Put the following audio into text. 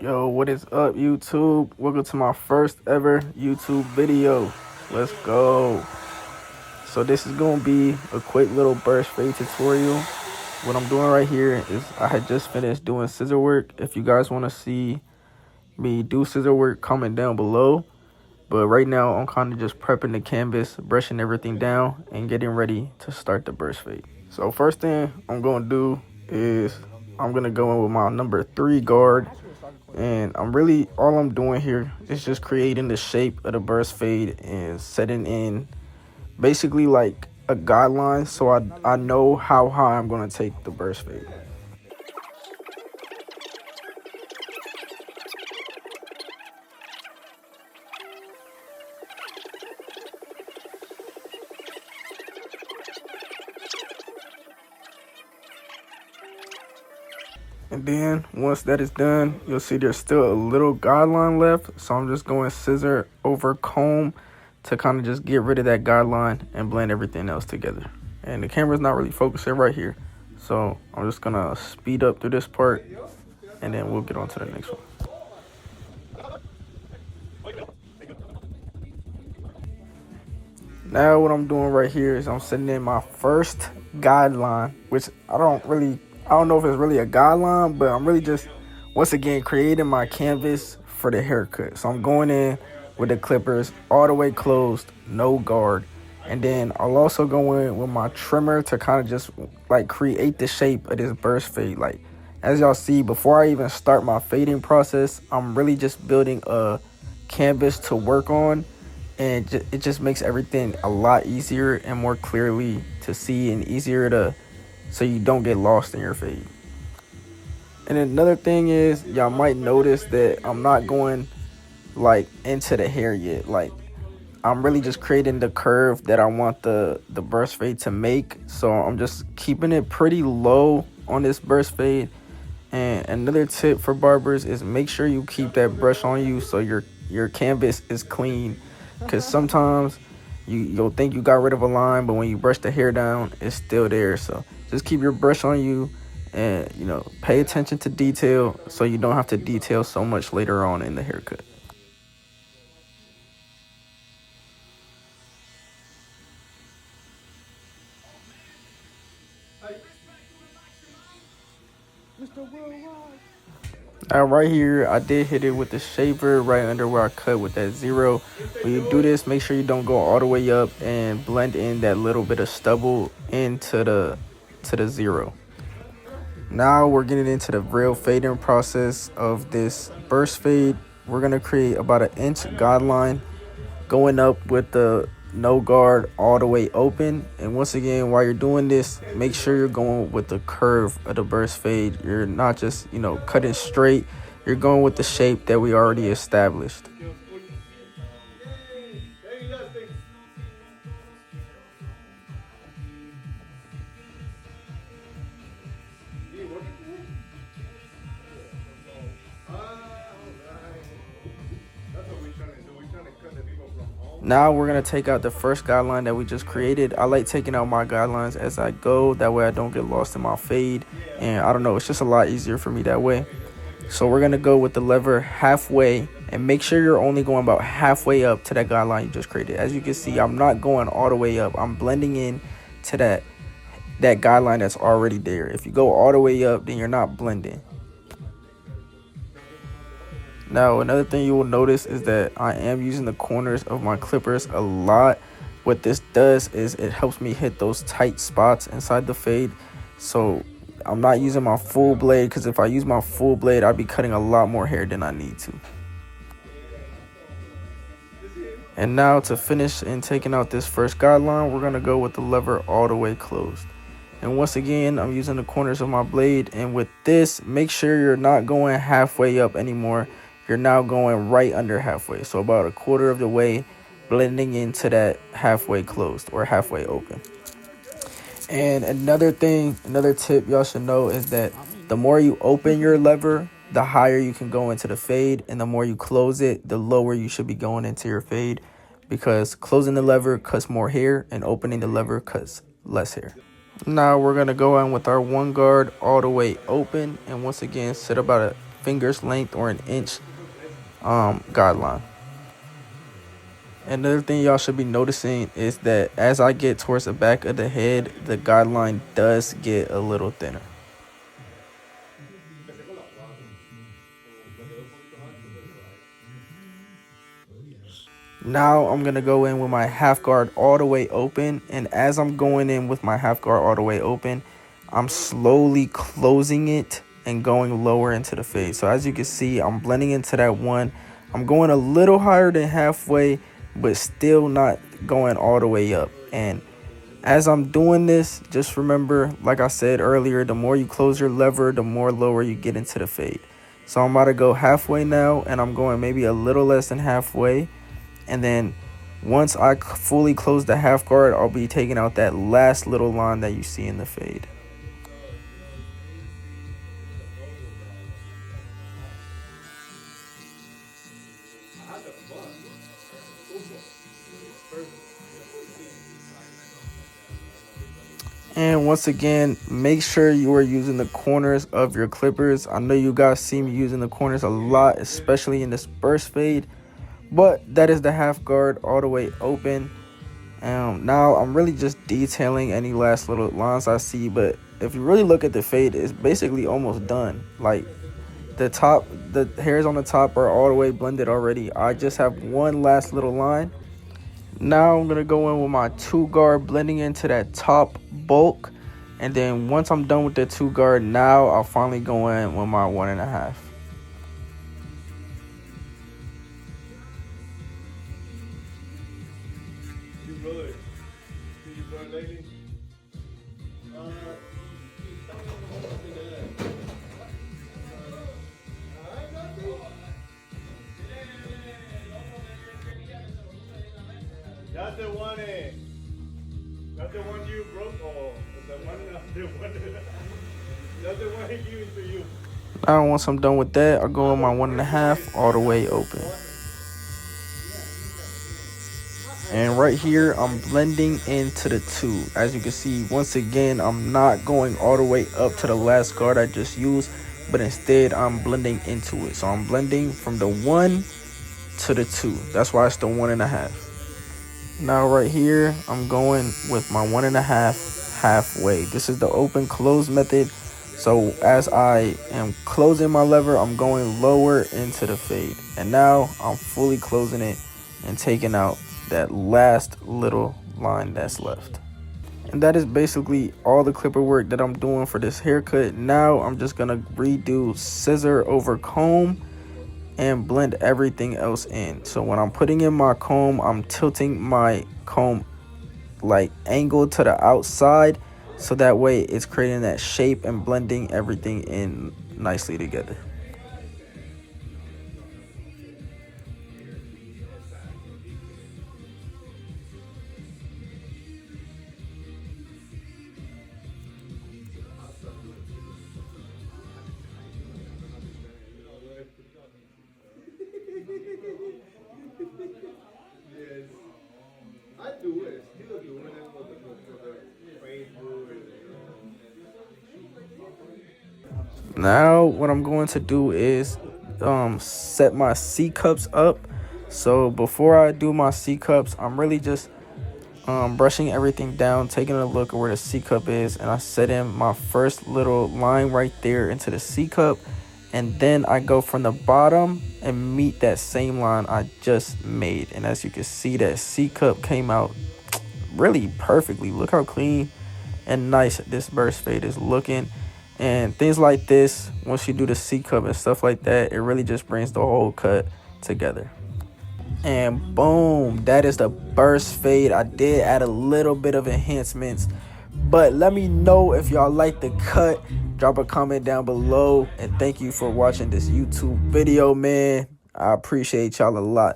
Yo, what is up, YouTube? Welcome to my first ever YouTube video. Let's go. So this is gonna be a quick little burst fade tutorial. What I'm doing right here is I had just finished doing scissor work. If you guys want to see me do scissor work, comment down below. But right now I'm kind of just prepping the canvas, brushing everything down, and getting ready to start the burst fade. So first thing I'm gonna do is I'm gonna go in with my number 3 guard. And all I'm doing here is just creating the shape of the burst fade and setting in basically like a guideline so I know how high I'm going to take the burst fade. And then once that is done, you'll see there's still a little guideline left. So I'm just going scissor over comb to kind of just get rid of that guideline and blend everything else together. And the camera's not really focusing right here. So I'm just gonna speed up through this part and then we'll get on to the next one. Now what I'm doing right here is I'm setting in my first guideline, which I don't know if it's really a guideline, but I'm really just, once again, creating my canvas for the haircut. So I'm going in with the clippers all the way closed, no guard. And then I'll also go in with my trimmer to kind of just like create the shape of this burst fade. Like, as y'all see, before I even start my fading process, I'm really just building a canvas to work on. And it just makes everything a lot easier and more clearly to see and easier to, so you don't get lost in your fade. And another thing is, y'all might notice that I'm not going like into the hair yet. Like, I'm really just creating the curve that I want the burst fade to make. So I'm just keeping it pretty low on this burst fade. And another tip for barbers is make sure you keep that brush on you so your canvas is clean. Because sometimes you'll think you got rid of a line, but when you brush the hair down, it's still there. So just keep your brush on you and, pay attention to detail so you don't have to detail so much later on in the haircut. Now right here, I did hit it with the shaver right under where I cut with that 0. When you do this, make sure you don't go all the way up and blend in that little bit of stubble into the 0. Now we're getting into the real fading process of this burst fade. We're gonna create about an inch guideline going up with the no guard all the way open. And once again, while you're doing this, make sure you're going with the curve of the burst fade. You're not just cutting straight. You're going with the shape that we already established. Now we're going to take out the first guideline that we just created. I like taking out my guidelines as I go. That way I don't get lost in my fade. And I don't know, it's just a lot easier for me that way. So we're going to go with the lever halfway. And make sure you're only going about halfway up to that guideline you just created. As you can see, I'm not going all the way up. I'm blending in to that guideline that's already there. If you go all the way up, then you're not blending. Now, another thing you will notice is that I am using the corners of my clippers a lot. What this does is it helps me hit those tight spots inside the fade. So I'm not using my full blade, because if I use my full blade, I'd be cutting a lot more hair than I need to. And now to finish and taking out this first guideline, we're going to go with the lever all the way closed. And once again, I'm using the corners of my blade. And with this, make sure you're not going halfway up anymore. You're now going right under halfway. So about a quarter of the way, blending into that halfway closed or halfway open. And another tip y'all should know is that the more you open your lever, the higher you can go into the fade. And the more you close it, the lower you should be going into your fade. Because closing the lever cuts more hair and opening the lever cuts less hair. Now we're going to go in with our 1 guard all the way open. And once again, set about a finger's length or an inch guideline. Another thing y'all should be noticing is that as I get towards the back of the head, the guideline does get a little thinner. Now I'm going to go in with my half guard all the way open. And as I'm going in with my half guard all the way open, I'm slowly closing it and going lower into the fade. So as you can see, I'm blending into that one. I'm going a little higher than halfway, but still not going all the way up. And as I'm doing this, just remember, like I said earlier, the more you close your lever, the more lower you get into the fade. So I'm about to go halfway now, and I'm going maybe a little less than halfway. And then once I fully close the half guard, I'll be taking out that last little line that you see in the fade. And once again, make sure you are using the corners of your clippers. I know you guys see me using the corners a lot, especially in this burst fade. But that is the half guard all the way open. Now I'm really just detailing any last little lines I see. But if you really look at the fade, it's basically almost done. Like the hairs on the top are all the way blended already. I just have one last little line. Now I'm going to go in with my 2 guard, blending into that top bulk. And then once I'm done with the 2 guard, now I'll finally go in with my 1.5. That's the one you broke, or that's the one he gave to you. Now once I'm done with that, I'll go with my 1.5 all the way open. And right here, I'm blending into the 2. As you can see, once again, I'm not going all the way up to the last guard I just used, but instead I'm blending into it. So I'm blending from the 1 to the 2. That's why it's the 1.5. Now right here, I'm going with my 1.5 halfway. This is the open close method. So as I am closing my lever, I'm going lower into the fade. And now I'm fully closing it and taking out that last little line that's left. And that is basically all the clipper work that I'm doing for this haircut. Now I'm just gonna redo scissor over comb and blend everything else in. So when I'm putting in my comb, I'm tilting my comb like angled to the outside, so that way it's creating that shape and blending everything in nicely together. I do it, still doing it for the Facebook. Now what I'm going to do is set my C cups up. So before I do my C cups, I'm really just brushing everything down, taking a look at where the C cup is, and I set in my first little line right there into the C cup, and then I go from the bottom and meet that same line I just made. And as you can see, that C cup came out really perfectly. Look how clean and nice this burst fade is looking. And things like this, once you do the C cup and stuff like that, it really just brings the whole cut together. And boom, that is the burst fade. I did add a little bit of enhancements, but let me know if y'all like the cut. Drop a comment down below, and thank you for watching this YouTube video, man. I appreciate y'all a lot.